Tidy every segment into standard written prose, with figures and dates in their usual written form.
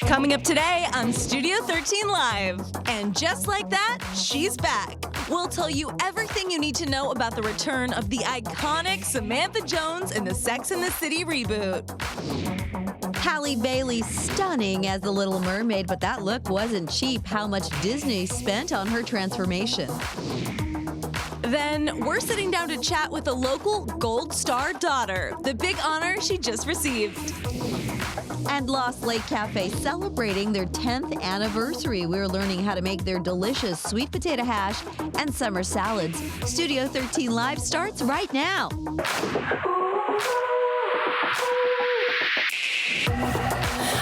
Coming up today on Studio 13 Live. And just like that, she's back. We'll tell you everything you need to know about the return of the iconic Samantha Jones in the Sex and the City reboot. Halle Bailey stunning as the Little Mermaid, but that look wasn't cheap. How much Disney spent on her transformation. Then we're sitting down to chat with a local Gold Star daughter, the big honor she just received. And Lost Lake Cafe celebrating their 10th anniversary. We're learning how to make their delicious sweet potato hash and summer salads. Studio 13 Live starts right now.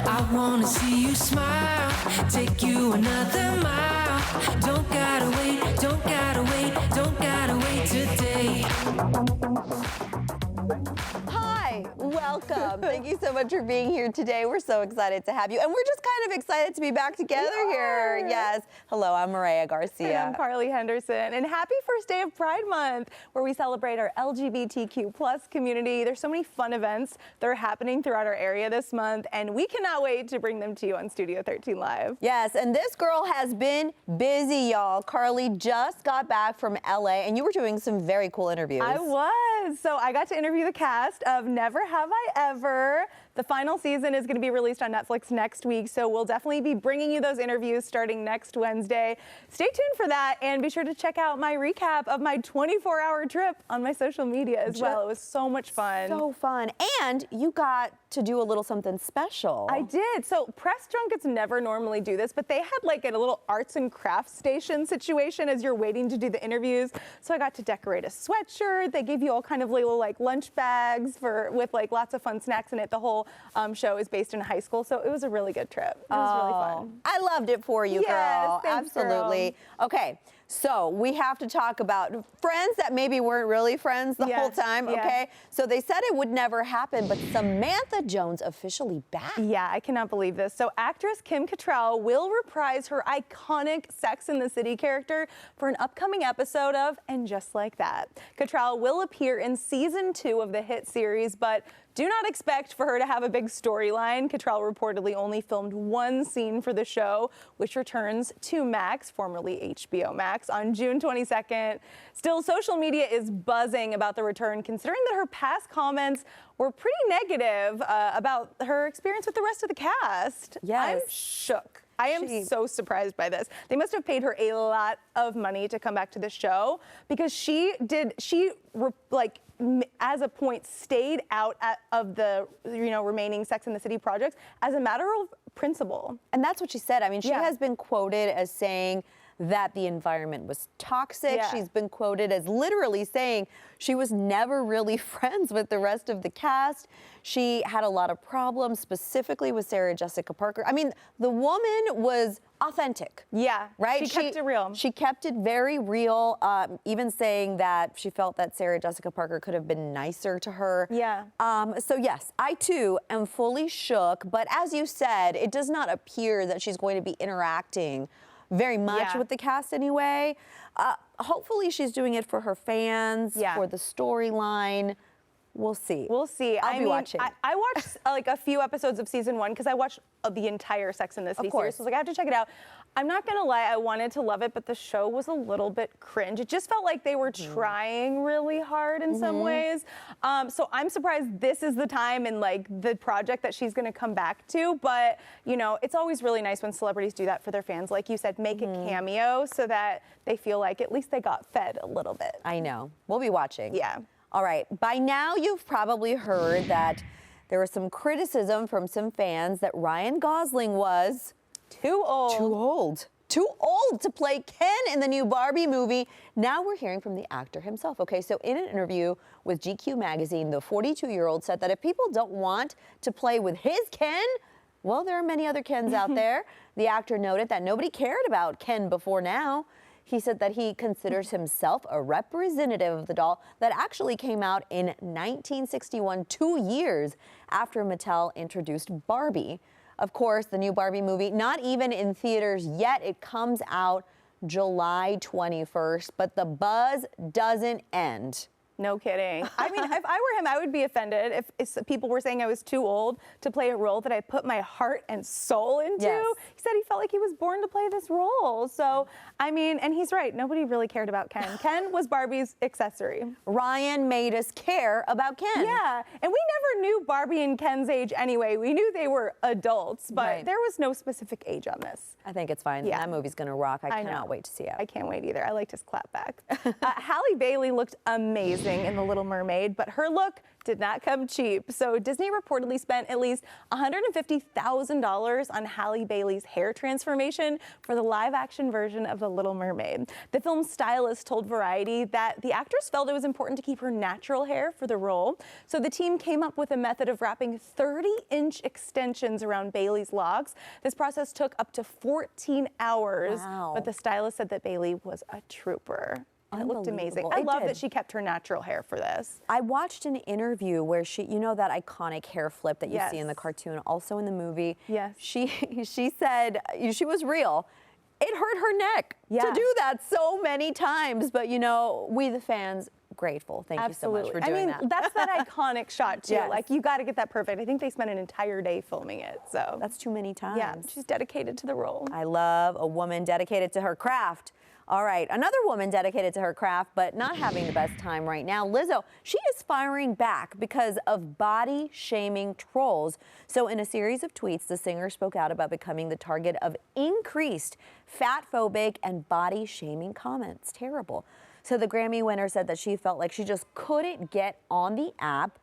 I wanna see you smile, take you another mile. Don't gotta wait, don't gotta wait, don't gotta wait today. Hi, welcome. Thank you so much for being here today. We're so excited to have you. And we're just kind of excited to be back together here. Yes. Hello, I'm Mireya Garcia. And I'm Carly Henderson. And happy first day of Pride Month, where we celebrate our LGBTQ plus community. There's so many fun events that are happening throughout our area this month, and we cannot wait to bring them to you on Studio 13 Live. Yes, and this girl has been busy, y'all. Carly just got back from LA, and you were doing some very cool interviews. I was. So I got to interview the cast of Never Have I Ever. The final season is going to be released on Netflix next week, so we'll definitely be bringing you those interviews starting next Wednesday. Stay tuned for that, and be sure to check out my recap of my 24-hour trip on my social media as well. It was so much fun. So fun. And you got to do a little something special. I did. So press junkets never normally do this, but they had like a little arts and crafts station situation as you're waiting to do the interviews. So I got to decorate a sweatshirt. They gave you all kind of little like lunch bags with like lots of fun snacks in it. The whole show is based in high school, so it was a really good trip. It was really fun. I loved it for you, girl. Thanks, absolutely. Girl. Okay, so we have to talk about friends that maybe weren't really friends the whole time, okay? So they said it would never happen, but Samantha Jones officially back. Yeah, I cannot believe this. So actress Kim Cattrall will reprise her iconic Sex and the City character for an upcoming episode of And Just Like That. Cattrall will appear in season 2 of the hit series, but do not expect for her to have a big storyline. Cattrall reportedly only filmed one scene for the show, which returns to Max, formerly HBO Max, on June 22nd. Still, social media is buzzing about the return, considering that her past comments were pretty negative about her experience with the rest of the cast. Yes. I'm shook. I am so surprised by this. They must have paid her a lot of money to come back to the show, because as a point stayed out of the remaining Sex and the City projects as a matter of principle. And that's what she said. I mean, she has been quoted as saying that the environment was toxic. Yeah. She's been quoted as literally saying she was never really friends with the rest of the cast. She had a lot of problems, specifically with Sarah Jessica Parker. I mean, the woman was authentic. Yeah, right? She kept it real. She kept it very real, even saying that she felt that Sarah Jessica Parker could have been nicer to her. Yeah. So yes, I too am fully shook, but as you said, it does not appear that she's going to be interacting very much with the cast anyway. Hopefully she's doing it for her fans, for the storyline. We'll see. We'll see. I'll be watching. I watched like a few episodes of season 1 because I watched the entire Sex and the City series. So I was like, I have to check it out. I'm not gonna lie, I wanted to love it, but the show was a little bit cringe. It just felt like they were trying really hard in some ways. So I'm surprised this is the time and like the project that she's gonna come back to. But you know, it's always really nice when celebrities do that for their fans. Like you said, make a cameo so that they feel like at least they got fed a little bit. I know. We'll be watching. Yeah. All right. By now, you've probably heard that there was some criticism from some fans that Ryan Gosling was too old. Too old to play Ken in the new Barbie movie. Now we're hearing from the actor himself. Okay, so in an interview with GQ magazine, the 42-year-old said that if people don't want to play with his Ken, well, there are many other Kens out there. The actor noted that nobody cared about Ken before now. He said that he considers himself a representative of the doll that actually came out in 1961, 2 years after Mattel introduced Barbie. Of course, the new Barbie movie, not even in theaters yet. It comes out July 21st, but the buzz doesn't end. No kidding. I mean, if I were him, I would be offended if people were saying I was too old to play a role that I put my heart and soul into. Yes. He said he felt like he was born to play this role. So, I mean, and he's right. Nobody really cared about Ken. Ken was Barbie's accessory. Ryan made us care about Ken. Yeah, and we never knew Barbie and Ken's age anyway. We knew they were adults, but Right. there was no specific age on this. I think it's fine. Yeah. That movie's gonna rock. I know. cannot wait to see it. I can't wait either. I liked his clapback. Halle Bailey looked amazing in The Little Mermaid, but her look did not come cheap. So Disney reportedly spent at least $150,000 on Halle Bailey's hair transformation for the live-action version of The Little Mermaid. The film's stylist told Variety that the actress felt it was important to keep her natural hair for the role. So the team came up with a method of wrapping 30-inch extensions around Bailey's locks. This process took up to 14 hours, Wow. but the stylist said that Bailey was a trooper. And it looked amazing. Unbelievable. I It love did. that she kept her natural hair for this. I watched an interview where she, you know, that iconic hair flip that you see in the Yes. cartoon, also in the movie. Yes. She said she was real. It hurt her neck Yeah. to do that so many times, but you know, we the fans grateful. Thank Absolutely. you so much for doing I mean, that's that iconic shot too. Yes. Like you got to get that perfect. I think they spent an entire day filming it. So That's too many times. yeah, she's dedicated to the role. I love a woman dedicated to her craft. All right, another woman dedicated to her craft, but not having the best time right now. Lizzo, she is firing back because of body shaming trolls. So in a series of tweets, the singer spoke out about becoming the target of increased fat phobic and body shaming comments. Terrible. So the Grammy winner said that she felt like she just couldn't get on the app,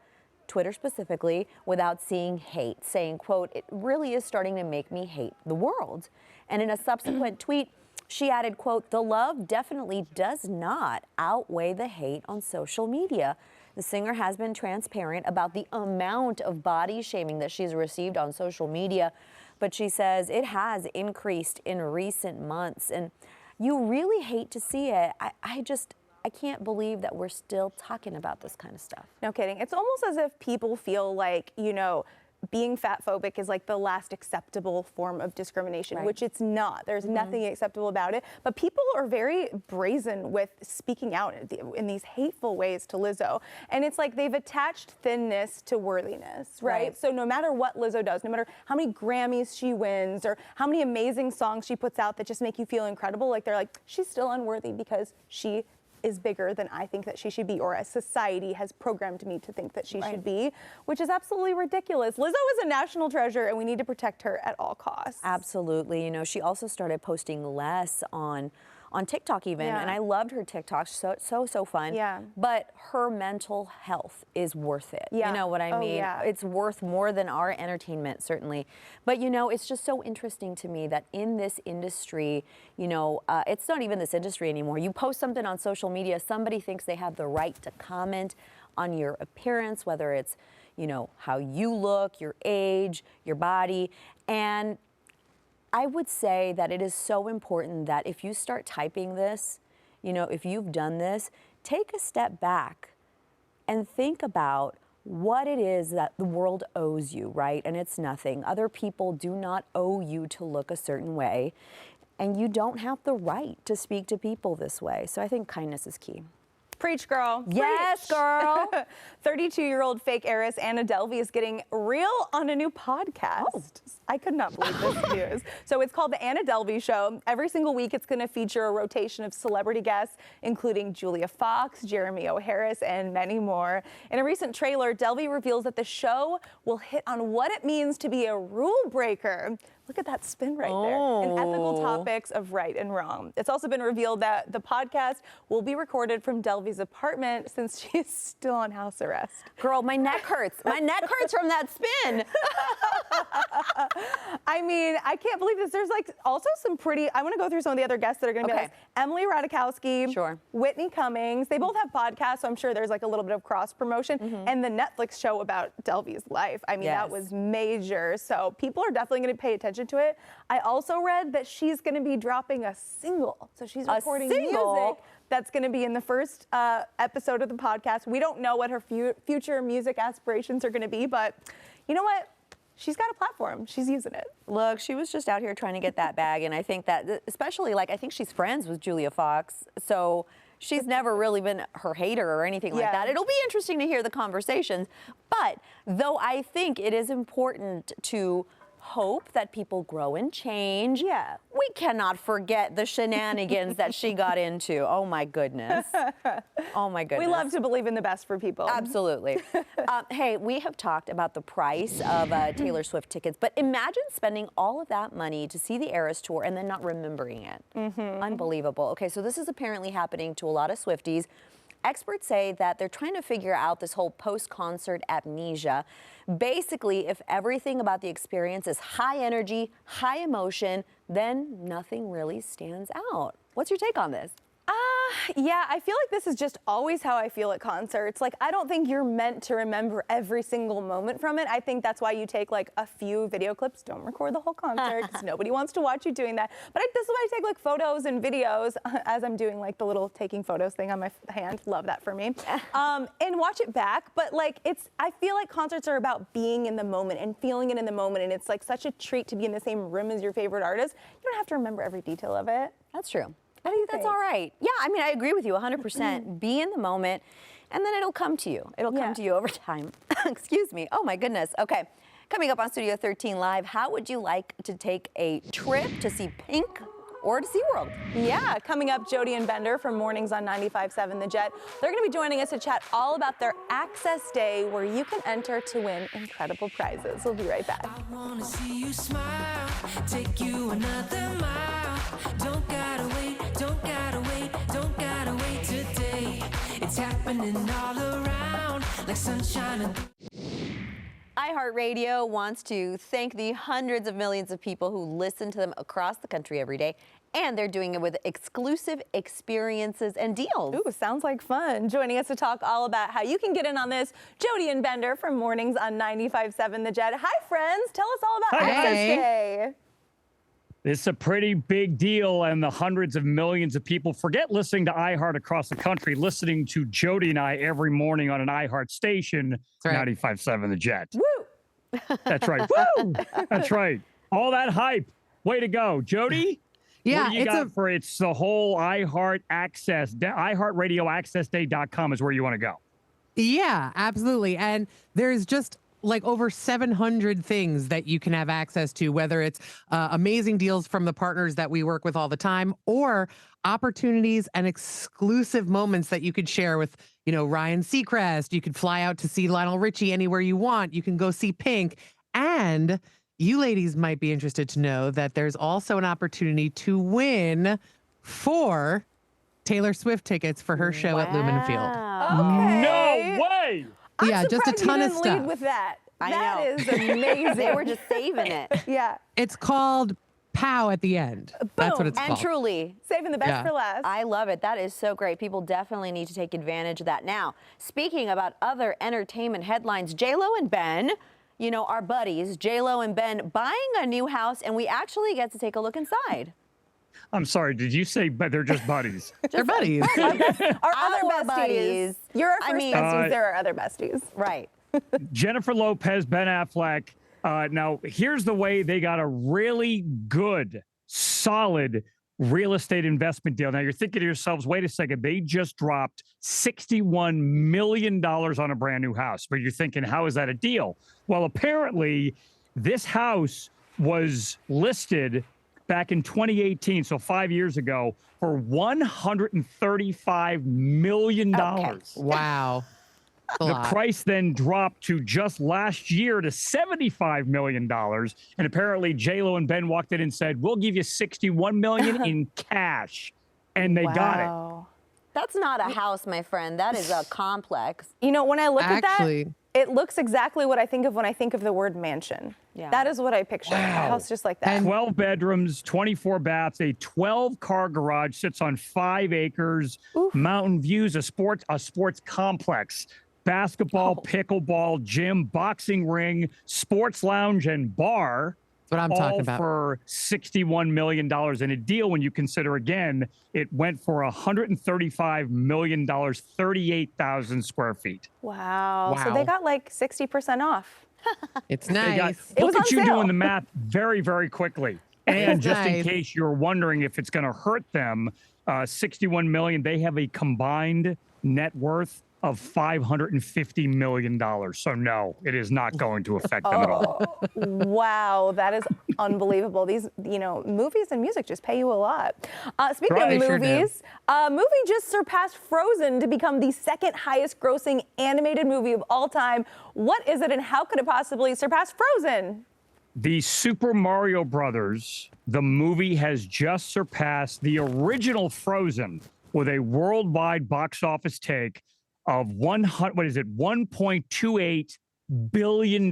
Twitter specifically, without seeing hate, saying, quote, "It really is starting to make me hate the world." And in a subsequent tweet, she added, quote, "The love definitely does not outweigh the hate on social media." The singer has been transparent about the amount of body shaming that she's received on social media, but she says it has increased in recent months. And you really hate to see it. I can't believe that we're still talking about this kind of stuff. No kidding. It's almost as if people feel like, you know, being fat phobic is like the last acceptable form of discrimination, Right. which it's not. There's nothing acceptable about it. But people are very brazen with speaking out in these hateful ways to Lizzo. And it's like they've attached thinness to worthiness, right? Right. So no matter what Lizzo does, no matter how many Grammys she wins or how many amazing songs she puts out that just make you feel incredible, like they're like, she's still unworthy because she is bigger than I think that she should be, or as society has programmed me to think that she should be, which is absolutely ridiculous. Lizzo is a national treasure and we need to protect her at all costs. Absolutely. You know, she also started posting less on TikTok even, Yeah. and I loved her TikTok. So fun. Yeah. But her mental health is worth it. Yeah. You know what I Oh, mean? yeah. It's worth more than our entertainment, certainly. But you know, it's just so interesting to me that in this industry, you know, it's not even this industry anymore. You post something on social media, somebody thinks they have the right to comment on your appearance, whether it's, you know, how you look, your age, your body, and I would say that it is so important that if you start typing this, you know, if you've done this, take a step back and think about what it is that the world owes you, right? And it's nothing. Other people do not owe you to look a certain way, and you don't have the right to speak to people this way. So I think kindness is key. Preach, girl. Yes, Preach. girl. 32-year-old fake heiress Anna Delvey is getting real on a new podcast. Oh. I could not believe this news. So it's called The Anna Delvey Show. Every single week, it's going to feature a rotation of celebrity guests, including Julia Fox, Jeremy O. Harris, and many more. In a recent trailer, Delvey reveals that the show will hit on what it means to be a rule breaker. Look at that spin right there. And ethical topics of right and wrong. It's also been revealed that the podcast will be recorded from Delvey's apartment since she is still on house arrest. Girl, my neck hurts. My neck hurts from that spin. I mean, I can't believe this. There's like also some pretty, I want to go through some of the other guests that are going to be on Okay. this. Emily Ratajkowski, Sure. Whitney Cummings. They both have podcasts, so I'm sure there's like a little bit of cross promotion. And the Netflix show about Delvey's life. I mean, that Yes. was major. So people are definitely going to pay attention to it. I also read that she's going to be dropping a single. So she's recording single? music that's going to be in the first episode of the podcast. We don't know what her future music aspirations are going to be, but you know what? She's got a platform. She's using it. Look, she was just out here trying to get that bag, and I think that, especially, like, I think she's friends with Julia Fox, so she's never really been her hater or anything like that. It'll be interesting to hear the conversations. But though I think it is important to hope that people grow and change. Yeah. We cannot forget the shenanigans that she got into. Oh my goodness. Oh my goodness. We love to believe in the best for people. Absolutely. Hey, we have talked about the price of Taylor Swift tickets, but imagine spending all of that money to see the Eras Tour and then not remembering it. Unbelievable. Okay, so this is apparently happening to a lot of Swifties. Experts say that they're trying to figure out this whole post-concert amnesia. Basically, if everything about the experience is high energy, high emotion, then nothing really stands out. What's your take on this? Yeah, I feel like this is just always how I feel at concerts. Like, I don't think you're meant to remember every single moment from it. I think that's why you take like a few video clips. Don't record the whole concert because nobody wants to watch you doing that. But this is why I take like photos and videos as I'm doing like the little taking photos thing on my hand. Love that for me. And watch it back. But like, I feel like concerts are about being in the moment and feeling it in the moment. And it's like such a treat to be in the same room as your favorite artist. You don't have to remember every detail of it. That's true. What do you That's think? all right. Yeah, I mean, I agree with you 100%. Be in the moment, and then it'll come to you. It'll come to you over time. Excuse me. Oh, my goodness. Okay. Coming up on Studio 13 Live, how would you like to take a trip to see Pink or to SeaWorld? Yeah, coming up, Jody and Bender from Mornings on 95.7 The Jet. They're going to be joining us to chat all about their Access Day, where you can enter to win incredible prizes. We'll be right back. I wanna see you smile, take you another mile. Don't gotta wait, don't gotta wait, don't gotta wait today. It's happening all around like sunshine. iHeartRadio wants to thank the hundreds of millions of people who listen to them across the country every day, and they're doing it with exclusive experiences and deals. Ooh, sounds like fun. Joining us to talk all about how you can get in on this, Jody and Bender from Mornings on 95.7 The Jet. Hi, friends. Tell us all about Access Day. It's a pretty big deal, and the hundreds of millions of people forget listening to iHeart across the country, listening to Jody and I every morning on an iHeart station, 95.7 The Jet. Woo! That's right. Woo! That's right. All that hype. Way to go, Jody. Yeah, what do you got for it's the whole iHeart Access, iHeartRadioAccessDay.com is where you want to go. Yeah, absolutely. And there's just like over 700 things that you can have access to, whether it's amazing deals from the partners that we work with all the time, or opportunities and exclusive moments that you could share with, Ryan Seacrest. You could fly out to see Lionel Richie anywhere you want. You can go see Pink. And you ladies might be interested to know that there's also an opportunity to win 4 Taylor Swift tickets for her show at Lumen Field. Okay. No way. I'm just a surprised ton you of didn't stuff. lead with that. I That know. is amazing. They were just saving it. Yeah. It's called POW at the end. That's what it's And called. truly, Saving the best Yeah. for last. I love it. That is so great. People definitely need to take advantage of that. Now, speaking about other entertainment headlines, J-Lo and Ben, our buddies, J-Lo and Ben buying a new house, and we actually get to take a look inside. I'm sorry. Did you say but they're just buddies? They're buddies. Our other Our besties. buddies. You're our I first mean- besties. There are other besties. Right. Jennifer Lopez, Ben Affleck. Now, here's the way they got a really good, solid real estate investment deal. Now, you're thinking to yourselves, wait a second, they just dropped $61 million on a brand new house. But you're thinking, how is that a deal? Well, apparently, this house was listed back in 2018, so 5 years ago, for $135 million. Okay. Wow. That's a The lot. price then dropped to just last year to $75 million. And apparently J-Lo and Ben walked in and said, we'll give you $61 million in cash. And they got it. That's not a house, my friend. That is a complex. When I look at Actually- that, it looks exactly what I think of when I think of the word mansion. Yeah. That is what I picture. A house just like that. 12 bedrooms, 24 baths, a 12-car garage, sits on 5 acres, mountain views, a sports complex, basketball, pickleball, gym, boxing ring, sports lounge, and bar. That's what I'm all talking about. for $61 million in a deal when you consider, again, it went for $135 million, 38,000 square feet. Wow. So Wow. they got like 60% off. It's They got- nice. It was look on at you sale. doing the math very, very quickly. And just in Nice. case you're wondering if it's going to hurt them, 61 million. They have a combined net worth of $550 million. So no, it is not going to affect them at all. Wow, that is unbelievable. These, movies and music just pay you a lot. Speaking Right, of they sure do. movies, a movie just surpassed Frozen to become the second highest grossing animated movie of all time. What is it and how could it possibly surpass Frozen? The Super Mario Brothers, the movie has just surpassed the original Frozen with a worldwide box office take of $1.28 billion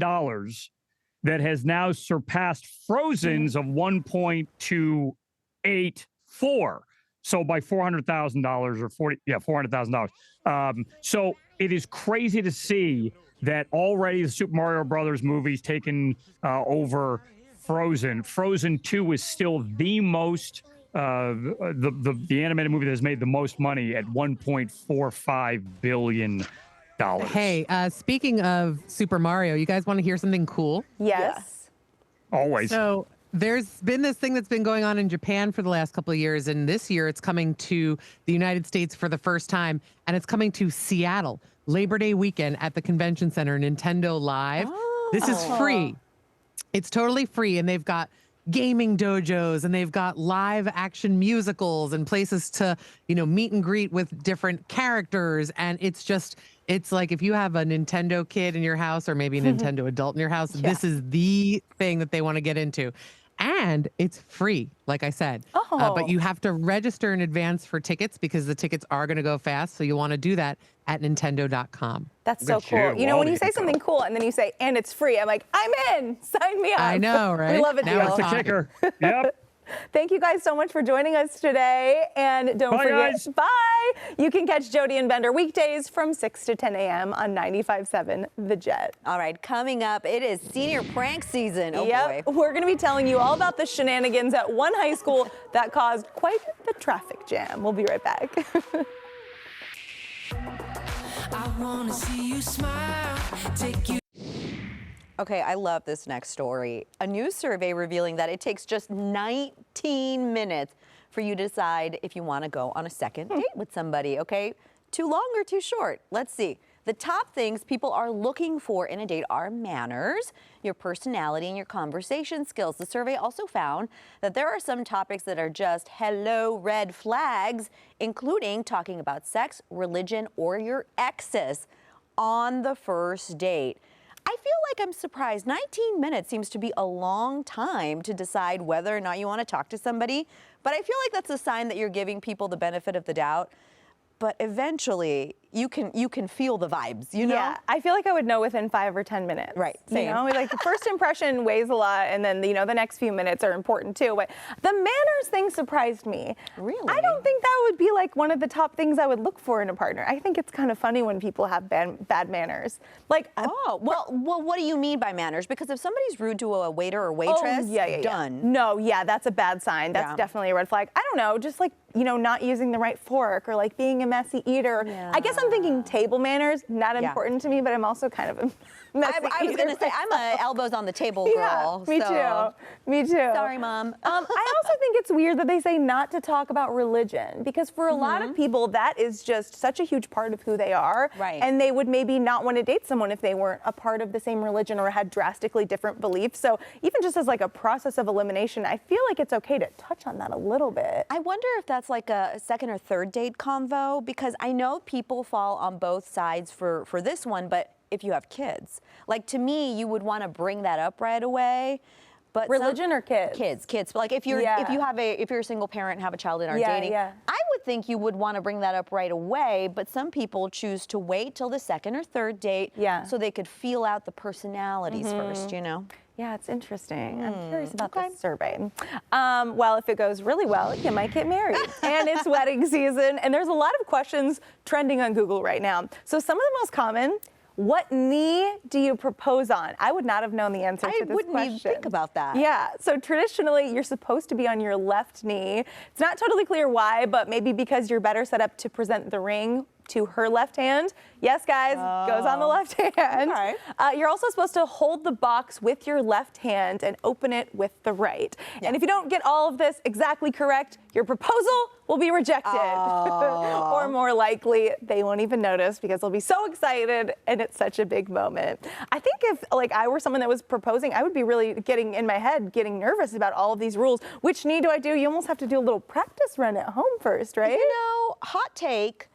that has now surpassed Frozen's of 1.284. So by $400,000 or $400,000. So it is crazy to see that already the Super Mario Brothers movie's taken over Frozen. Frozen 2 is still the most the animated movie that has made the most money at $1.45 billion. Hey, speaking of Super Mario, you guys want to hear something cool? Yes. Always. So there's been this thing that's been going on in Japan for the last couple of years, and this year it's coming to the United States for the first time, and it's coming to Seattle, Labor Day weekend at the Convention Center, Nintendo Live. This is free. It's totally free, and they've got gaming dojos, and they've got live action musicals and places to, meet and greet with different characters. And it's like if you have a Nintendo kid in your house or maybe a Nintendo adult in your house, this is the thing that they want to get into. And it's free, like I said. But you have to register in advance for tickets because the tickets are going to go fast. So you'll want to do that at Nintendo.com. That's so cool. When you say something cool and then you say, and it's free, I'm like, I'm in. Sign me up. I know, right? We love it, Now deal. That's the kicker. Yep. Thank you guys so much for joining us today. And don't Bye, forget, guys. bye. You can catch Jody and Bender weekdays from 6 to 10 a.m. on 95.7 The Jet. All right, coming up, it is senior prank season. Oh, Yep, boy. we're going to be telling you all about the shenanigans at one high school that caused quite the traffic jam. We'll be right back. I wanna see you smile, take you. Okay, I love this next story. A new survey revealing that it takes just 19 minutes for you to decide if you want to go on a second date with somebody, okay? Too long or too short? Let's see. The top things people are looking for in a date are manners, your personality, and your conversation skills. The survey also found that there are some topics that are just hello red flags, including talking about sex, religion, or your exes on the first date. I feel like I'm surprised. 19 minutes seems to be a long time to decide whether or not you want to talk to somebody, but I feel like that's a sign that you're giving people the benefit of the doubt. But eventually, you can feel the vibes, Yeah, I feel like I would know within 5 or 10 minutes. Right, same. Like the first impression weighs a lot, and then the next few minutes are important too. But the manners thing surprised me. Really? I don't think that would be like one of the top things I would look for in a partner. I think it's kind of funny when people have bad manners. Like, Oh, well, what do you mean by manners? Because if somebody's rude to a waiter or waitress, done. No, yeah, that's a bad sign. That's Yeah. definitely a red flag. I don't know, just like, not using the right fork or like being a messy eater. I guess I'm thinking table manners, not important to me, but I'm also kind of a messy I was eater. going to say, I'm a elbows on the table girl. Yeah, me so. too. Me too. Sorry, Mom. I also think it's weird that they say not to talk about religion because for a lot of people, that is just such a huge part of who they are. Right. And they would maybe not want to date someone if they weren't a part of the same religion or had drastically different beliefs. So even just as like a process of elimination, I feel like it's okay to touch on that a little bit. I wonder if that's like a second or third date convo, because I know people fall on both sides for this one, but if you have kids, like to me, you would want to bring that up right away. But Religion or kids? Kids. Like if you're if you're a single parent and have a child and are dating, I would think you would want to bring that up right away. But some people choose to wait till the second or third date, so they could feel out the personalities first. Yeah, it's interesting. I'm curious about this survey. Well, if it goes really well, you might get married. And it's wedding season, and there's a lot of questions trending on Google right now. So some of the most common, what knee do you propose on? I would not have known the answer to this question. I wouldn't even think about that. Yeah, so traditionally, you're supposed to be on your left knee. It's not totally clear why, but maybe because you're better set up to present the ring to her left hand. Yes, guys, goes on the left hand. Okay. You're also supposed to hold the box with your left hand and open it with the right. And if you don't get all of this exactly correct, your proposal will be rejected. Or more likely, they won't even notice because they'll be so excited and it's such a big moment. I think if like I were someone that was proposing, I would be really getting in my head, getting nervous about all of these rules. Which knee do I do? You almost have to do a little practice run at home first, right? You know, hot take.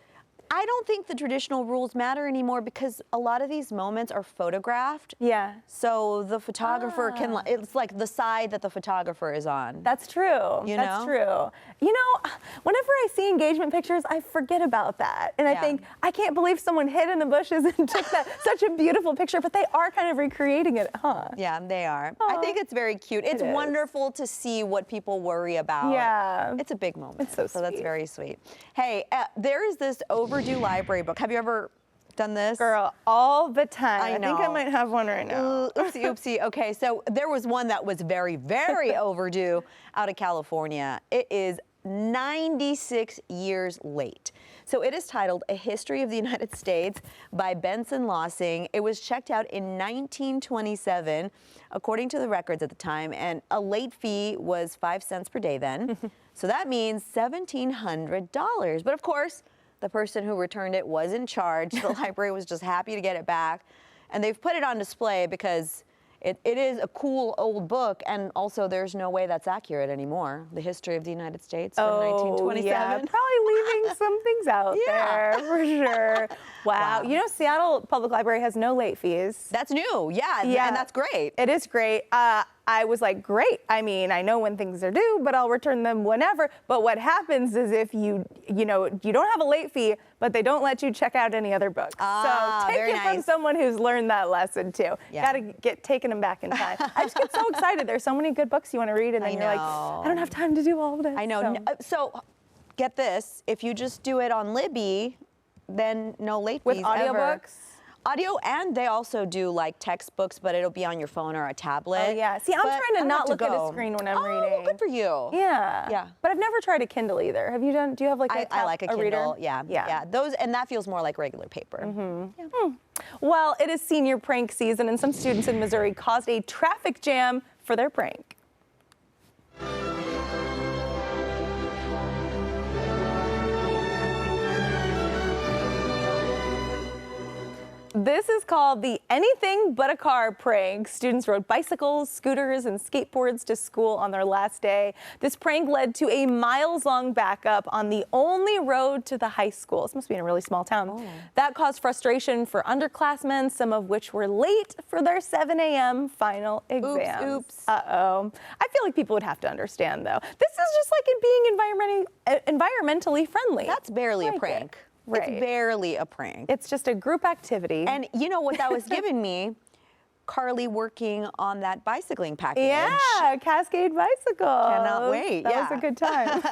I don't think the traditional rules matter anymore because a lot of these moments are photographed. Yeah. So the photographer can, it's like the side that the photographer is on. That's true. That's true. You know, whenever I see engagement pictures, I forget about that. And I think, I can't believe someone hid in the bushes and took that such a beautiful picture, but they are kind of recreating it, huh? Yeah, they are. I think it's very cute. It's wonderful to see what people worry about. Yeah. It's a big moment. It's so sweet. that's very sweet. Hey, there is this overdue library book. Have you ever done this? Girl, all the time. I think I might have one right now. Oopsie, oopsie. Okay, so there was one that was very, very overdue out of California. It is 96 years late. So it is titled A History of the United States by Benson Lossing. It was checked out in 1927, according to the records at the time, and a late fee was 5 cents per day then. So that means $1,700. But of course, the person who returned it was in charge. The library was just happy to get it back. And they've put it on display because it is a cool old book, and also there's no way that's accurate anymore. The history of the United States from 1927. Yeah, probably leaving some things out there for sure. Wow. You know, Seattle Public Library has no late fees. That's new, yeah, and that's great. It is great. I was like, great. I mean, I know when things are due, but I'll return them whenever. But what happens is if you don't have a late fee, but they don't let you check out any other books. So take it from someone who's learned that lesson too. Got to get taking them back in time. I just get so excited. There's so many good books you want to read, and then you're like, I don't have time to do all of this. I know. So get this, if you just do it on Libby, then no late fees with audiobooks. Audio, and they also do like textbooks, but it'll be on your phone or a tablet. Oh yeah. See, I'm trying to not look at a screen when I'm reading. Oh, good for you. Yeah. Yeah. But I've never tried a Kindle either. Have you done? Do you have like I like a Kindle. Reader? Yeah. Those, and that feels more like regular paper. Well, it is senior prank season, and some students in Missouri caused a traffic jam for their prank. This is called the anything but a car prank. Students rode bicycles, scooters, and skateboards to school on their last day. This prank led to a miles-long backup on the only road to the high school. This must be in a really small town. That caused frustration for underclassmen, some of which were late for their 7 a.m. final exams. Oops. Uh-oh. I feel like people would have to understand, though. This is just like it being environmentally friendly. That's barely a prank. Right. It's barely a prank. It's just a group activity. And you know what that was giving me? Carly working on that bicycling package. Yeah, Cascade Bicycle. Cannot wait. That was a good time.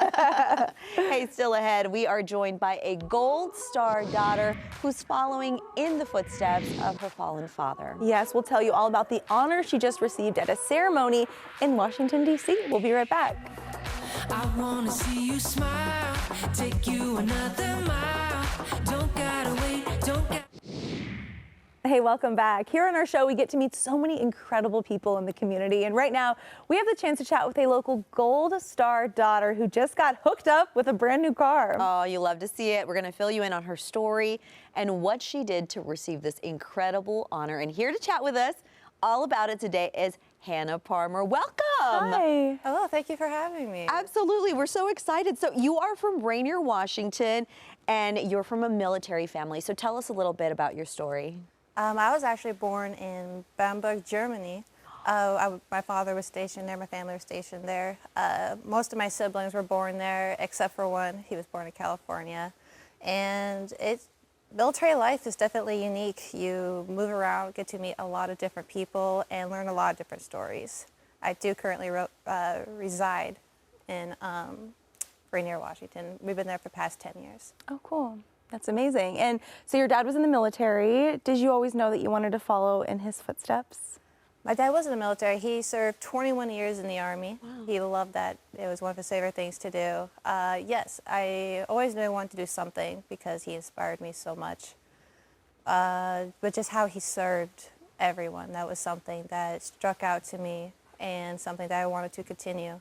Hey, still ahead, we are joined by a Gold Star daughter who's following in the footsteps of her fallen father. Yes, we'll tell you all about the honor she just received at a ceremony in Washington, D.C. We'll be right back. I wanna see you smile, take you another mile. Don't gotta wait, don't gotta. Hey, welcome back. Here on our show, we get to meet so many incredible people in the community. And right now, we have the chance to chat with a local Gold Star daughter who just got hooked up with a brand new car. Oh, you love to see it. We're going to fill you in on her story and what she did to receive this incredible honor. And here to chat with us all about it today is Hannah Palmer. Welcome. Hi. Hello, thank you for having me. Absolutely. We're so excited. So you are from Rainier, Washington, and you're from a military family. So tell us a little bit about your story. I was actually born in Bamberg, Germany. My father was stationed there, my family was stationed there. Most of my siblings were born there, except for one. He was born in California. And military life is definitely unique. You move around, get to meet a lot of different people, and learn a lot of different stories. I do currently reside in Rainier, Washington. We've been there for the past 10 years. Oh, cool. That's amazing. And so your dad was in the military. Did you always know that you wanted to follow in his footsteps? My dad was in the military. He served 21 years in the Army. Wow. He loved that. It was one of his favorite things to do. Yes, I always knew I wanted to do something because he inspired me so much. But just how he served everyone, that was something that struck out to me and something that I wanted to continue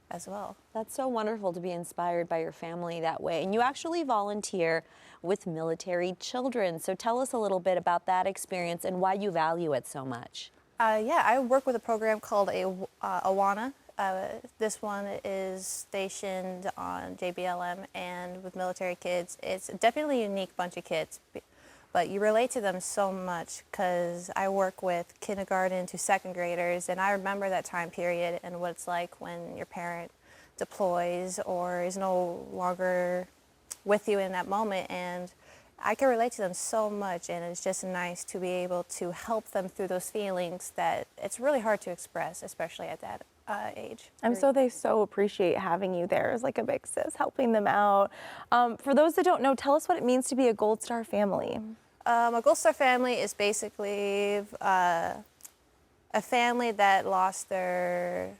as well. That's so wonderful to be inspired by your family that way. And you actually volunteer with military children. So tell us a little bit about that experience and why you value it so much. Yeah, I work with a program called Awana. This one is stationed on JBLM and with military kids. It's definitely a unique bunch of kids, but you relate to them so much because I work with kindergarten to second graders, and I remember that time period and what it's like when your parent deploys or is no longer with you in that moment. And I can relate to them so much, and it's just nice to be able to help them through those feelings that it's really hard to express, especially at that age. They so appreciate having you there as like a big sis, helping them out. For those that don't know, tell us what it means to be a Gold Star family. A Gold Star family is basically a family that lost their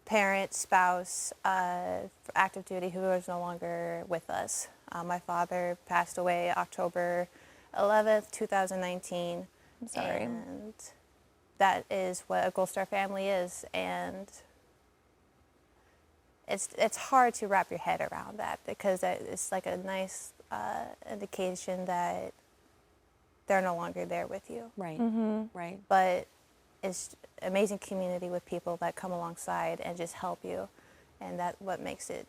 parent, spouse, for active duty, who is no longer with us. My father passed away October 11th, 2019. I'm sorry. And that is what a Gold Star family is. And it's hard to wrap your head around that because it's like a nice indication that they're no longer there with you. Right, right. But it's amazing community with people that come alongside and just help you. And that's what makes it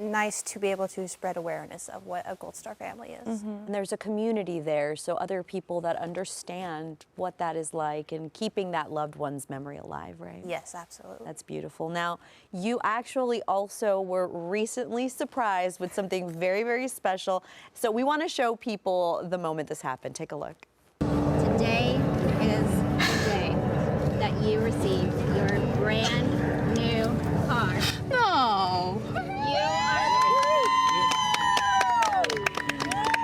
nice to be able to spread awareness of what a Gold Star family is. And there's a community there, so other people that understand what that is like and keeping that loved one's memory alive, right? Yes, absolutely. That's beautiful. Now, you actually also were recently surprised with something very, very special. So we want to show people the moment this happened. Take a look. Today is the day that you receive your brand new car. No.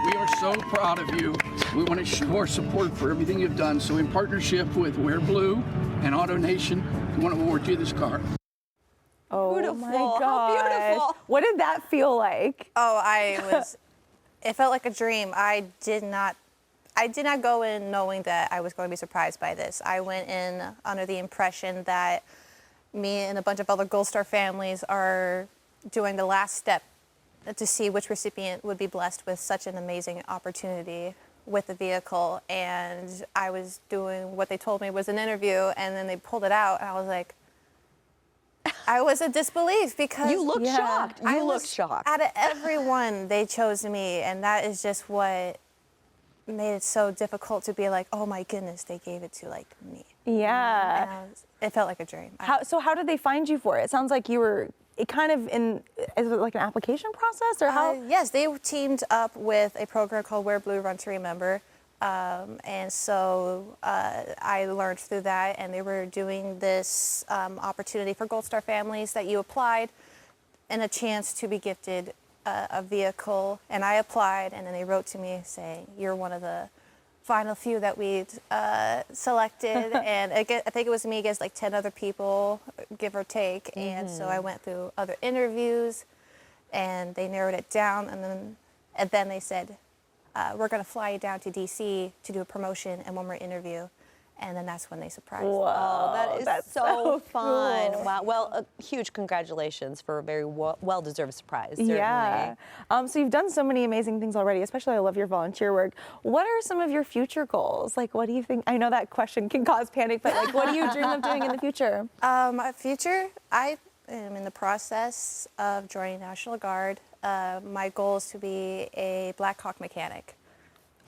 We are so proud of you. We want to show our support for everything you've done. So in partnership with Wear Blue and Auto Nation, we want to award you this car. Oh Beautiful. my How gosh. beautiful. What did that feel like? Oh, it felt like a dream. I did not go in knowing that I was going to be surprised by this. I went in under the impression that me and a bunch of other Gold Star families are doing the last step to see which recipient would be blessed with such an amazing opportunity with the vehicle. And I was doing what they told me was an interview, and then they pulled it out, and I was like, I was in disbelief because You look shocked. You look shocked. Out of everyone, they chose me, and that is just what made it so difficult to be like, oh my goodness, they gave it to like me. Yeah. And it felt like a dream. How did they find you for it? It sounds like you were kind of is it like an application process or how? Yes, they teamed up with a program called Wear Blue, Run to Remember. And so I learned through that, and they were doing this opportunity for Gold Star families that you applied and a chance to be gifted a vehicle. And I applied, and then they wrote to me saying, you're one of the final few that we selected. And I think it was me against like 10 other people, give or take. And so I went through other interviews, and they narrowed it down. And then they said, we're going to fly you down to DC to do a promotion and one more interview. And then that's when they surprised me. Wow, that's so fun. cool. Wow. Well, huge congratulations for a very well-deserved surprise. Certainly. Yeah. So you've done so many amazing things already, especially I love your volunteer work. What are some of your future goals? Like, what do you think? I know that question can cause panic, but like, what do you dream of doing in the future? My future, I am in the process of joining National Guard. My goal is to be a Black Hawk mechanic.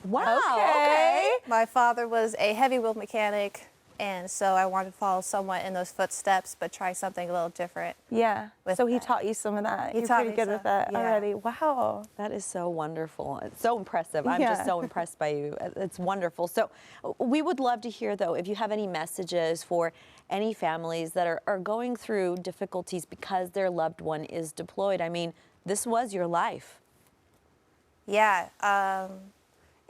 Wow. Okay. My father was a heavy wheel mechanic, and so I wanted to follow somewhat in those footsteps, but try something a little different. Yeah. With So he that. taught you some of that. You're taught pretty me good some, with that yeah. already. Wow. That is so wonderful. It's so impressive. I'm Yeah. just so impressed by you. It's wonderful. So we would love to hear, though, if you have any messages for any families that are going through difficulties because their loved one is deployed. I mean, this was your life. Yeah,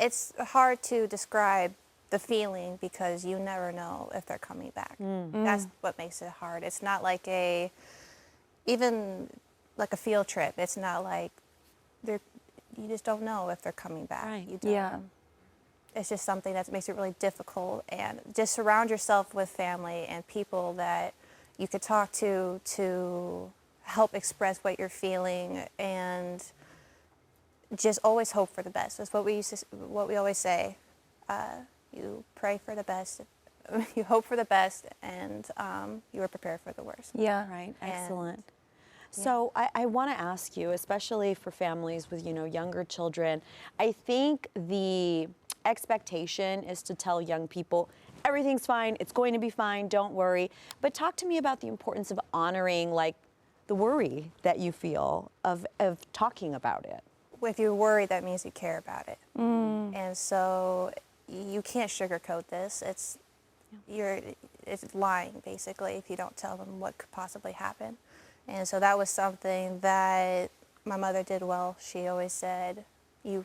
it's hard to describe the feeling, because you never know if they're coming back. That's what makes it hard. It's not like even like a field trip. It's not like you just don't know if they're coming back. Right. You don't. It's just something that makes it really difficult. And just surround yourself with family and people that you could talk to help express what you're feeling, and just always hope for the best. That's what we always say. You pray for the best, you hope for the best, and you are prepared for the worst. Yeah. Right. Excellent. So I want to ask you, especially for families with, younger children, I think the expectation is to tell young people, everything's fine, it's going to be fine, don't worry. But talk to me about the importance of honoring, like, the worry that you feel of talking about it. If you're worried, that means you care about it. And so you can't sugarcoat this. It's lying, basically, if you don't tell them what could possibly happen. And so that was something that my mother did well. She always said, we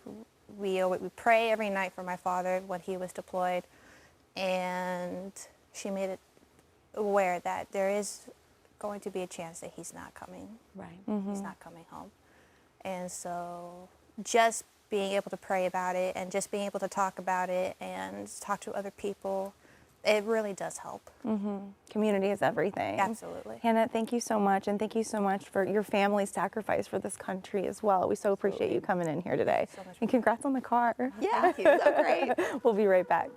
pray every night for my father when he was deployed, and she made it aware that there is going to be a chance that he's not coming. Right. He's not coming home. And so just being able to pray about it and just being able to talk about it and talk to other people, it really does help. Community is everything. Absolutely. Hannah, thank you so much, and thank you so much for your family's sacrifice for this country as well. We so appreciate you coming in here today. So much And congrats on the car. Yeah, thank you. So great. We'll be right back.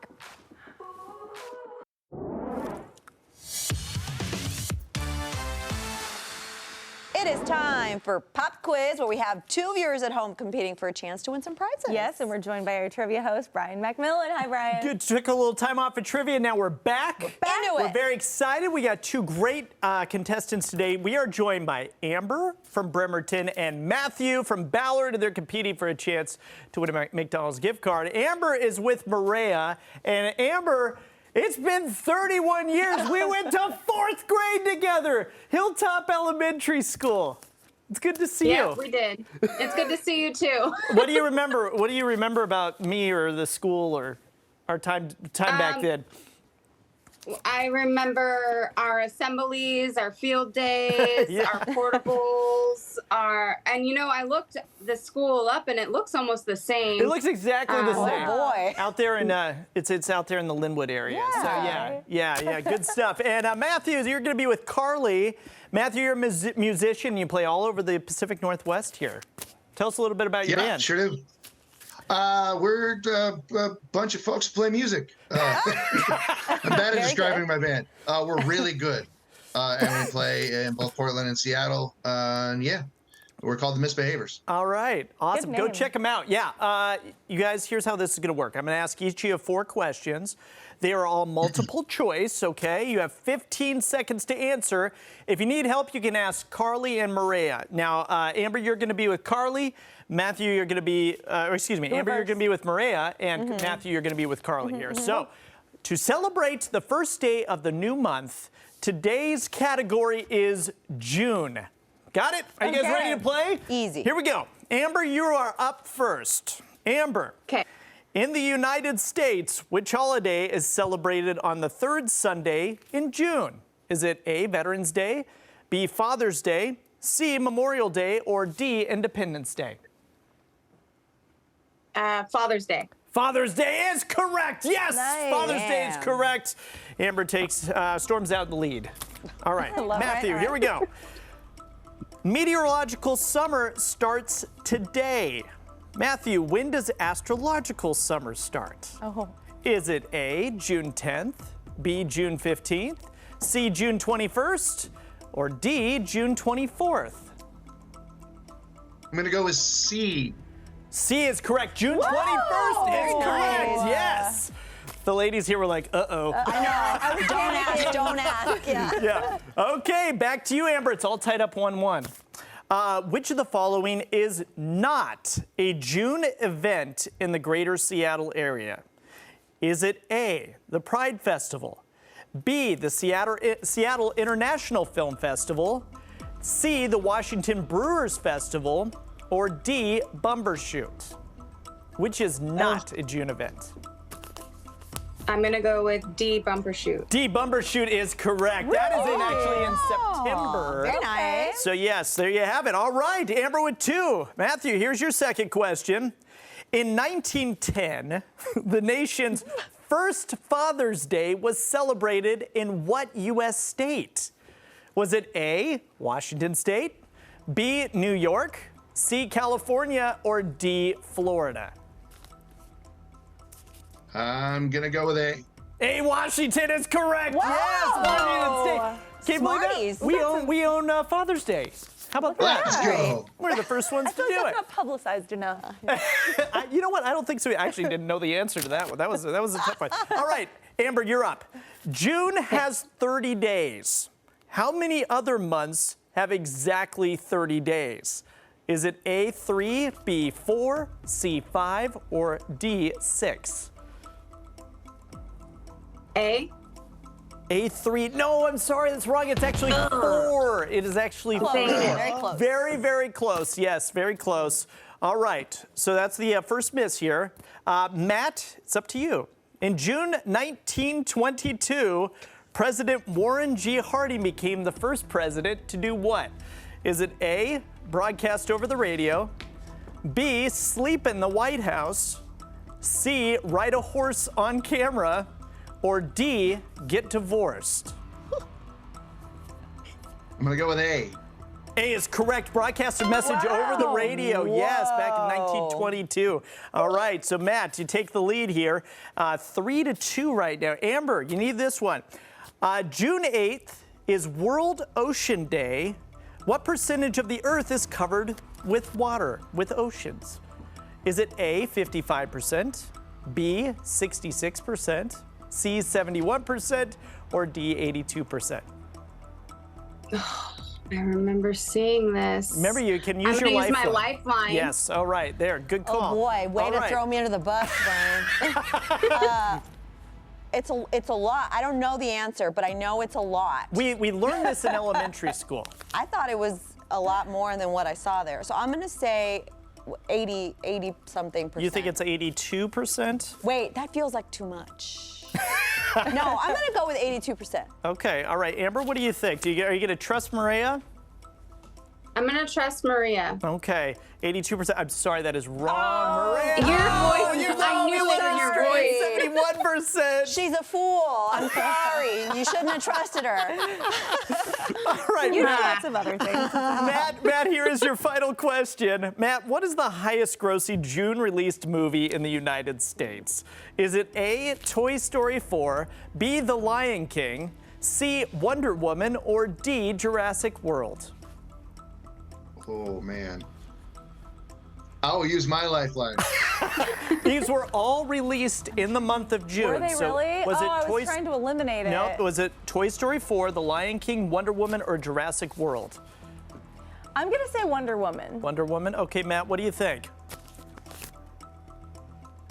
It is time for Pop Quiz, where we have 2 viewers at home competing for a chance to win some prizes. Yes, and we're joined by our trivia host, Brian McMillan. Hi, Brian. Good. Took a little time off for trivia. Now we're back. Into We're it. very excited. We got 2 great contestants today. We are joined by Amber from Bremerton and Matthew from Ballard, and they're competing for a chance to win a McDonald's gift card. Amber is with Mireya, and Amber, it's been 31 years. We went to 4th grade together, Hilltop Elementary School. It's good to see you. Yeah, we did. It's good to see you too. What do you remember? What do you remember about me or the school or our time back then? I remember our assemblies, our field days, Yeah. our portables, and I looked the school up and it looks almost the same. It looks exactly the same. Oh, boy. Out there in it's out there in the Linwood area. Yeah. So yeah, good stuff. And Matthew, you're going to be with Carly. Matthew, you're a musician. You play all over the Pacific Northwest here. Tell us a little bit about your band. Sure do. We're a bunch of folks who play music. I'm bad at describing my band. We're really good. And we play in both Portland and Seattle. And yeah, we're called the Misbehaviors. All right. Awesome. Go name. check them out. Yeah. You guys, here's how this is going to work. I'm going to ask each of you 4 questions. They are all multiple choice, okay? You have 15 seconds to answer. If you need help, you can ask Carly and Mireya. Now, Amber, you're going to be with Carly. Matthew, you're going to be, Amber, you're going to be with Mireya, and Matthew, you're going to be with Carly here. So, to celebrate the first day of the new month, today's category is June. Got it? Are you guys ready to play? Easy. Here we go. Amber, you are up first. Amber. Okay. In the United States, which holiday is celebrated on the 3rd Sunday in June? Is it A, Veterans Day, B, Father's Day, C, Memorial Day, or D, Independence Day? Father's Day. Father's Day is correct. Yes, Nice. Father's Day is correct. Amber storms out in the lead. All right, Matthew, here we go. Meteorological summer starts today. Matthew, when does astrological summer start? Oh. Is it A, June 10th, B, June 15th, C, June 21st, or D, June 24th? I'm going to go with C. C is correct. June 21st is correct. Yes. The ladies here were like, uh-oh. I know. Don't ask. Yeah. Yeah. Okay, back to you, Amber. It's all tied up 1-1. Which of the following is not a June event in the greater Seattle area? Is it A, the Pride Festival, B, the Seattle International Film Festival, C, the Washington Brewers Festival, or D, Bumbershoot? Which is not a June event? I'm gonna go with D, Bumbershoot. D, Bumbershoot is correct. That is actually in September. Very nice. So yes, there you have it. All right, Amber with 2. Matthew, here's your second question. In 1910, the nation's first Father's Day was celebrated in what U.S. state? Was it A, Washington State, B, New York, C, California, or D, Florida? I'm gonna go with A. A, Washington is correct. Wow. Yes, Washington State. Can't believe that. We own Father's Day. How about that? Let's go. We're the first ones I feel to do like it. that's not publicized enough. You know what? I don't think so. I actually didn't know the answer to that one. That was a tough one. All right, Amber, you're up. June has 30 days. How many other months have exactly 30 days? Is it A, 3, B, 4, C, 5, or D, 6? A. A3. No, I'm sorry, that's wrong. It's actually 4. It is actually 4. Very close. Very, very close. Yes, very close. All right, so that's the first miss here. Matt, it's up to you. In June 1922, President Warren G. Harding became the first president to do what? Is it A, broadcast over the radio, B, sleep in the White House, C, ride a horse on camera, or D, get divorced? I'm gonna go with A. A is correct. Broadcast a message over the radio. Whoa. Yes, back in 1922. All right, so Matt, you take the lead here. 3-2 right now. Amber, you need this one. June 8th is World Ocean Day. What percentage of the Earth is covered with water, with oceans? Is it A, 55%, B, 66%, C, 71%, or D, 82%? I remember seeing this. Remember, you can use I'm your gonna use lifeline. my lifeline. Yes, all right, there, good call. Oh boy, way All to right. throw me under the bus, Brian. It's a lot. I don't know the answer, but I know it's a lot. We learned this in elementary school. I thought it was a lot more than what I saw there. So I'm gonna say 80 something percent. You think it's 82%? Wait, that feels like too much. No, I'm gonna go with 82%. Okay, all right, Amber, what do you think? Are you gonna trust Mireya? I'm gonna trust Mireya. Okay, 82%. I'm sorry, that is wrong, Mireya. Your Oh, voice, you I knew it in your voice. 71%. She's a fool. I'm sorry. You shouldn't have trusted her. All right, You know Matt. lots of other things. Matt, here is your final question. Matt, what is the highest grossing June released movie in the United States? Is it A, Toy Story 4, B, The Lion King, C, Wonder Woman, or D, Jurassic World? Oh man. I will use my lifeline. These were all released in the month of June. Were they really? Was it I Toy was trying to eliminate it. No, was it Toy Story 4, The Lion King, Wonder Woman, or Jurassic World? I'm gonna say Wonder Woman. Wonder Woman. Okay, Matt, what do you think?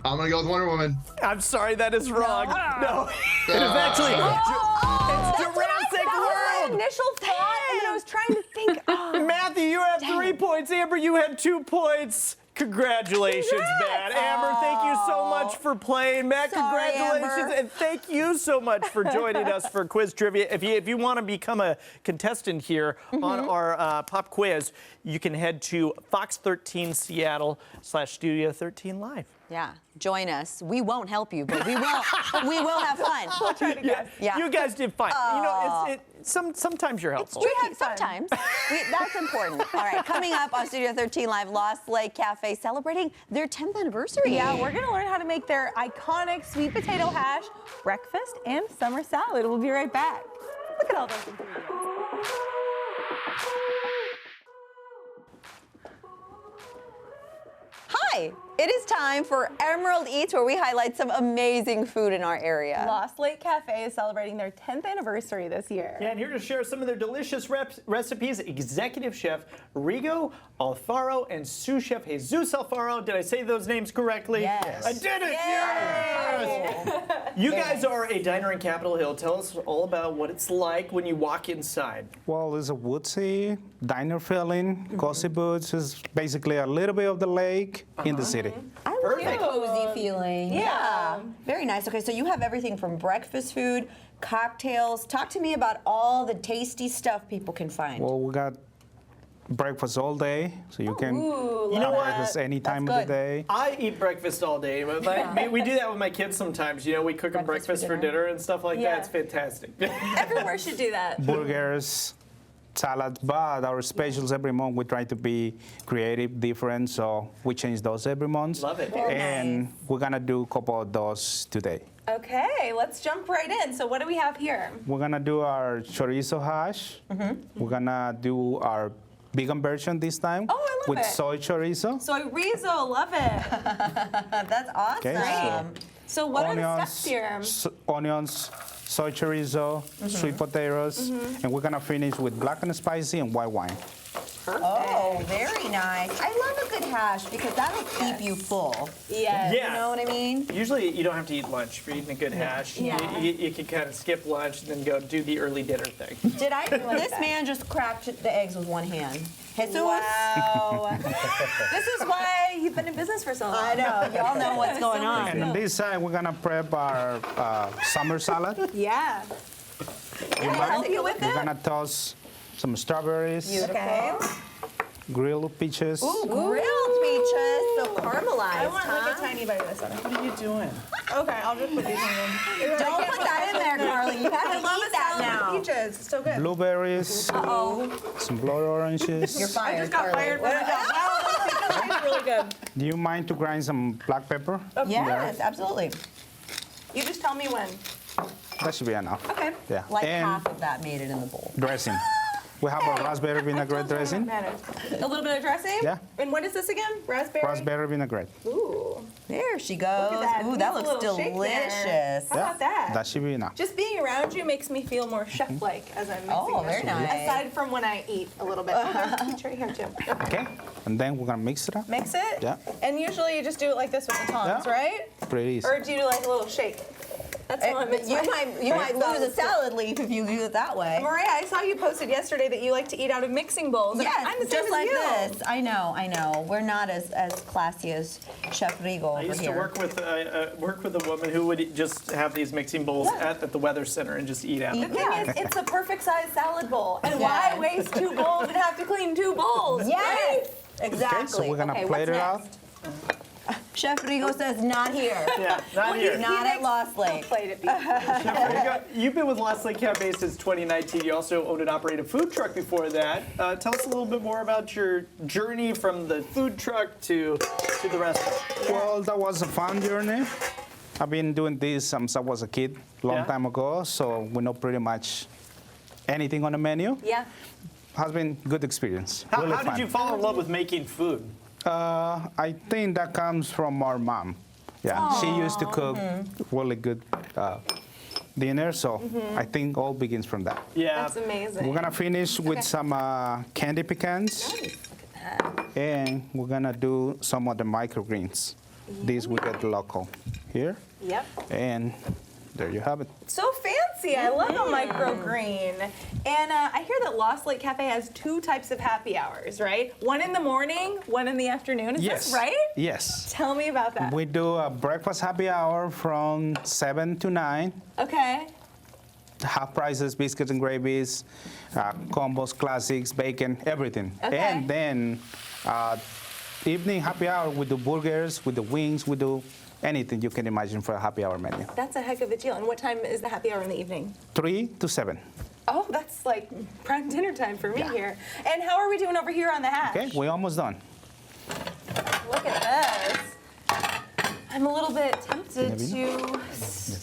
I'm gonna go with Wonder Woman. I'm sorry, that is wrong. No, it is Ah. actually it's Jurassic That was my World. initial thought, and then I was trying to think. Oh, Matthew, you have 3 points. Amber, you had 2 points. Congratulations, Matt. Amber, thank you so much for playing. Matt, Sorry, congratulations. Amber. And thank you so much for joining us for quiz trivia. If you want to become a contestant here on our pop quiz, you can head to Fox 13 Seattle /Studio 13 Live. Yeah, join us. We won't help you, but we will have fun. I'll try to guess. Yeah. You guys did fine. You know, sometimes you're helpful. Sometimes. That's important. All right, coming up on Studio 13 Live, Lost Lake Cafe celebrating their 10th anniversary. Yeah, we're gonna learn how to make their iconic sweet potato hash, breakfast, and summer salad. We'll be right back. Look at all those ingredients. Hi, it is time for Emerald Eats, where we highlight some amazing food in our area. Lost Lake Cafe is celebrating their 10th anniversary this year. Yeah, and here to share some of their delicious recipes, Executive Chef Rigo Alfaro and sous chef Jesus Alfaro. Did I say those names correctly? Yes. I did it! Yes! You guys are a diner in Capitol Hill. Tell us all about what it's like when you walk inside. Well, it's a woodsy diner feeling. Cozy Boots is basically a little bit of the lake in the city. city. I like the cozy feeling. Yeah. Very nice. Okay, so you have everything from breakfast food, cocktails. Talk to me about all the tasty stuff people can find. Well, we got breakfast all day, so you can You know have what? breakfast any time of the day. I eat breakfast all day. We do that with my kids sometimes. You know, we cook them breakfast for dinner and stuff like that. It's fantastic. Everywhere should do that. Burgers, salads, but our specials every month we try to be creative, different, so we change those every month. Love it. And we're gonna do a couple of those today. Okay, let's jump right in. So what do we have here? We're gonna do our chorizo hash. We're gonna do our vegan version this time with it. soy chorizo. Soy rizo, love it. That's awesome. Okay, So what are the onions, steps here? onions, soy chorizo, sweet potatoes, and we're gonna finish with black and spicy and white wine. Oh, very nice. I love a good hash because that'll keep you full. Yeah. Yeah. You know what I mean? Usually, you don't have to eat lunch for eating a good hash. Yeah. You can kind of skip lunch and then go do the early dinner thing. Did I? This man just cracked the eggs with one hand. Jesus. Wow. This is why you've been in business for so long. I know. Y'all know what's going on. And on this side, we're gonna prep our summer salad. Yeah. You What else mind? do you with We're it? gonna toss some strawberries, Okay. grilled peaches. Ooh, grilled peaches. So caramelized, I want like huh? a tiny bite of this one. What are you doing? Okay, I'll just put these in. Don't put that in there, Carly. You have to love eat a that salad now. with peaches. It's so good. Blueberries, Uh-oh. some blood oranges. You're fired, I just got Carly. fired for a job. Wow, those peaches taste really good. Do you mind to grind some black pepper? Yes, absolutely. You just tell me when. That should be enough. Okay. Yeah. Like and half of that made it in the bowl. dressing. We have a raspberry vinaigrette dressing. A little bit of dressing? Yeah. And what is this again? Raspberry? Raspberry vinaigrette. Ooh. There she goes. Look at that. Ooh, Needs that a looks little shake there. delicious. How about that? That should be enough. Just being around you makes me feel more chef-like as I'm mixing Oh, this. very nice. Aside from when I eat a little bit. Okay, it's right here too. Okay. And then we're gonna mix it up. Mix it? Yeah. And usually you just do it like this with the tongs, Yeah. right? Pretty easy. Or do you do like a little shake? That's how I mix You my- might lose a salad leaf if you do it that way. Mireya, I saw you posted yesterday that you like to eat out of mixing bowls. and Yes, I'm the same just as like you. this. I know. We're not as classy as Chef Rigo over I used here. to work with a woman who would just have these mixing bowls at the weather center and just eat out. The thing is, it's a perfect size salad bowl. And Yes. why waste 2 bowls and have to clean 2 bowls? Yes, exactly. Okay, so we're gonna Okay, plate what's it out. next? Chef Rigo says not here. Yeah, not here. Not at Lost Lake. Plate it beautiful. You've been with Lost Lake Cafe since 2019. You also owned and operated a food truck before that. Tell us a little bit more about your journey from the food truck to the restaurant. Well, that was a fun journey. I've been doing this since I was a kid, long time ago, so we know pretty much anything on the menu. Yeah. Has been good experience. How really did fun. you fall in love with making food? I think that comes from our mom. Yeah, she used to cook really good dinner, so I think all begins from that. Yeah. That's amazing. We're gonna finish with some candy pecans, and we're gonna do some of the microgreens. These we get local here, Yep. and there you have it. So fancy. I love a microgreen. And I hear that Lost Lake Cafe has 2 types of happy hours, right? One in the morning, one in the afternoon. Is this right? Yes. Tell me about that. We do a breakfast happy hour from 7 to 9. Okay. Half prices, biscuits and gravies, combos, classics, bacon, everything. Okay. And then evening happy hour, we do burgers, we do wings, we do anything you can imagine for a happy hour menu. That's a heck of a deal. And what time is the happy hour in the evening? 3 to 7. Oh, that's like prime dinner time for me Yeah. here. And how are we doing over here on the hash? Okay, we're almost done. Look at this. I'm a little bit tempted to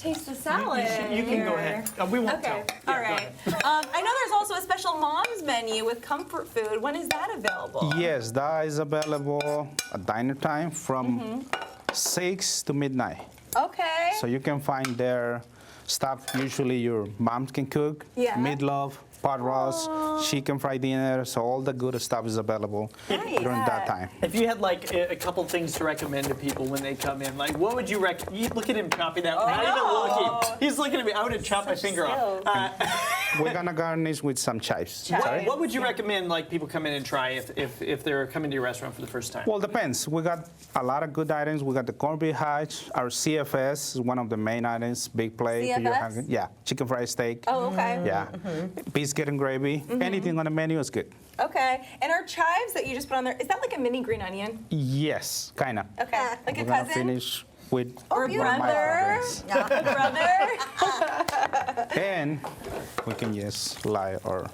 taste the salad. You can go ahead. We won't Okay, tell. all right. I know there's also a special mom's menu with comfort food. When is that available? Yes, that is available at dinner time from 6 to midnight. Okay. So you can find there stuff usually your mom can cook, Yeah. meatloaf, pot roast, chicken fried dinner, so all the good stuff is available during that time. If you had like a couple things to recommend to people when they come in, like what would you recommend? Look at him chopping that. Not even looking. He's looking at me. I would have chopped my finger off. We're gonna garnish with some chives. What would you recommend like people come in and try if they're coming to your restaurant for the first time? Well, depends. We got a lot of good items. We got the corned beef hash. Our CFS is one of the main items. Big plate. CFS? Yeah, chicken fried steak. Oh, okay. Yeah, biscuit and gravy. Anything on the menu is good. Okay. And our chives that you just put on there, is that like a mini green onion? Yes, kind of. Okay. Like We're a gonna cousin? finish with Or one of my brother? favorites. Brother? And we can just lie or.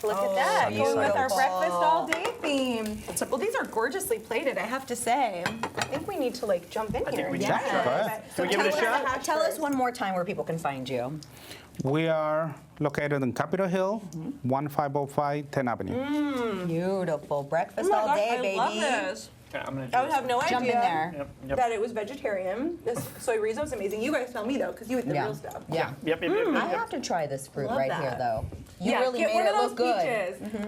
Look at that, some going with our sides. breakfast all day theme. Well, these are gorgeously plated, I have to say. I think we need to like jump in here. we should. Yeah, go ahead. Can we give it a shot? Tell us one more time where people can find you. We are located in Capitol Hill, 1505 10th Avenue. Beautiful. Breakfast Oh my all gosh, day, I baby. love this. Okay, I'm gonna I would have no Jump in idea there. Yep. that it was vegetarian. This soy risotto is amazing. You guys tell me though, because you eat the Yeah. real stuff. Yeah. Yep. I have to try this fruit Love right that. here, though. You Yeah, really get made one it of those look good.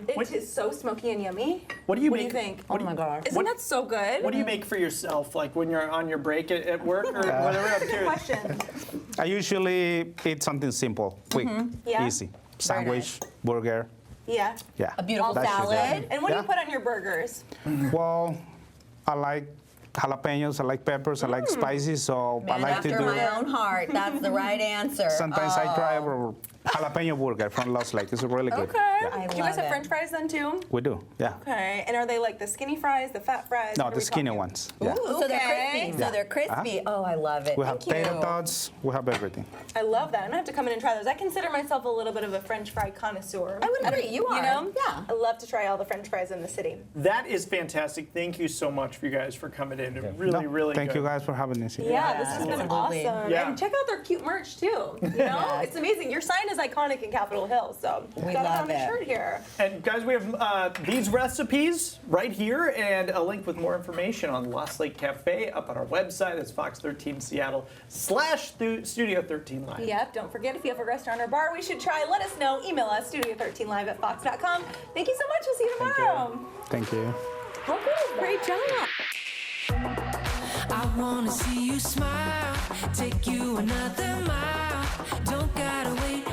peaches. It is so smoky and yummy. What do you What do make? you think? What Oh my God. Isn't that so good? What do you make for yourself, like when you're on your break at work or whatever? I'm Good curious. question. I usually eat something simple, quick, Yeah. easy. Sandwich, burger. Yeah. Yeah. A beautiful That should be salad. it. And what do you Yeah. put on your burgers? Well, I like jalapenos, I like peppers, I like spicy, so I Man like to after do. my own heart. That's the right answer. Sometimes I try a jalapeno burger from Lost Lake. It's really good. Okay. Yeah. Do you guys love have it. French fries then too? We do, yeah. Okay. And are they like the skinny fries, the fat fries? No, What are the we skinny talking? ones. Yeah. Ooh, so they're Okay. crispy. So they're crispy. Oh, I love it. We have Thank tater you. tots, we have everything. I love that. I'm gonna have to come in and try those. I consider myself a little bit of a French fry connoisseur. I would agree. You are. You know? Yeah. I love to try all the French fries in the city. That is fantastic. Thank you so much for you guys for coming in. Really, really Thank good. you guys for having us here. Yeah, this has been absolutely. awesome. Yeah. And check out their cute merch too. You know, it's amazing. Your sign is iconic in Capitol Hill, so We got love on the it. shirt here. And guys, we have these recipes right here and a link with more information on Lost Lake Cafe up on our website. It's Fox13Seattle/Studio 13 Live. Yep. Don't forget, if you have a restaurant or bar we should try, let us know. Email us studio13live@fox.com. Thank you so much. We'll see you tomorrow. Thank you. Okay, great job. I wanna see you smile, take you another mile. Don't gotta wait,